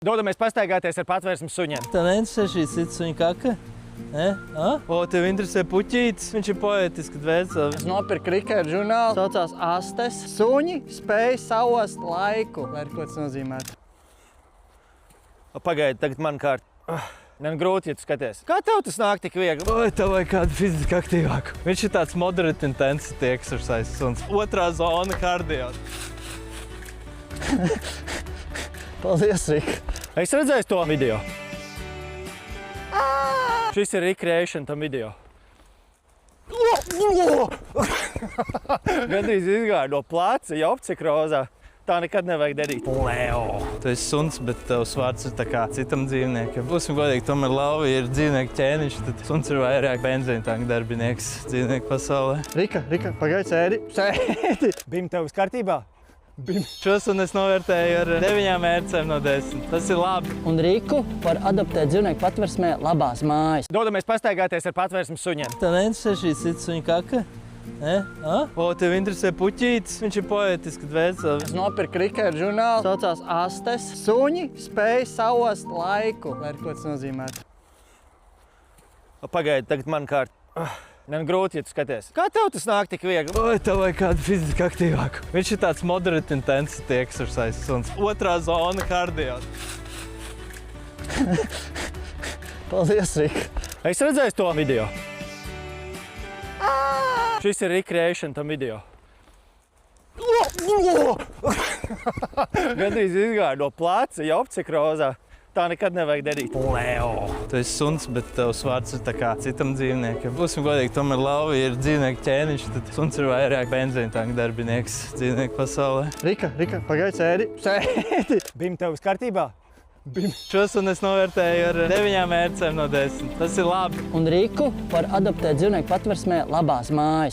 Dodamies pastaigāties ar patvērsmes suņiem. Tā neinteresē šī cits suņa kaka? Ne? O, tev interesē puķītis? Viņš ir poētiski dvēseli. Es nopirku Rikēra žurnālu. Saucās Astes. Suņi spēj saost laiku. Lai ir ko tas nozīmētu. Pagaidi, tagad man kārt. Man grūti, ja tu skaties. Kā tev tas nāk tik viegli? Oi, tev vajag kādu fiziski aktīvāku. Viņš ir tāds moderate intensity exercise suns. Otrā zona kardio. Paldies, Rika. Es redzēju to video. Šis ir recreation tam video. Gandrīz izgāja no plāca, jau apcikrozā. Tā nekad nevajag darīt. Leo. Tu esi suns, bet tavs vārds ir tā kā citam dzīvniekam. Būsim godīgi, tomēr lauva ir dzīvnieku ķēniņš, tad suns ir vairāk benzīntanka darbinieks dzīvnieku pasaulē. Rika, pagaidi, sēdi. Sēdi. Bim, tev viss kārtībā? Šo sunu es novērtēju ar 9 mērcēm no 10. Tas ir labi. Un Riku var adoptēt dzīvnieku patversmē labās mājas. Dodamies pastaigāties ar patvērsmes suņiem. Tā neinteresē šī cits suņa kaka? Ne? O, tev interesē puķītis? Viņš ir poētiski dvēseli. Es nopirku Rikēra žurnālu. Saucās Astes. Suņi spēj saost laiku. Lai ir ko tas nozīmētu. Pagaidi, tagad man kārt. Man grūti, ja tu skaties. Kā tev tas nāk tik viegli? Oi, tev vajag kādu fiziski aktīvāku. Viņš ir tāds moderate intensity exercise suns. Otrā zona kardio. Paldies, Rika. Es redzēju to video. Šis ir recreation tam video. Gandrīz izgāja no plāca, jau apcikrozā. Tā nekad nevajag darīt. Leo. Tu esi suns, bet tavs vārds ir tā kā citam dzīvniekam. Būsim godīgi, tomēr lauva ir dzīvnieku ķēniņš, tad suns ir vairāk benzīntanka darbinieks dzīvnieku pasaulē. Rika, pagaidi, sēdi. Sēdi. Bim, tev viss kārtībā? Šo sunu es novērtēju ar 9 mērcēm no 10. Tas ir labi. Un Riku var adoptēt dzīvnieku patversmē labās mājas.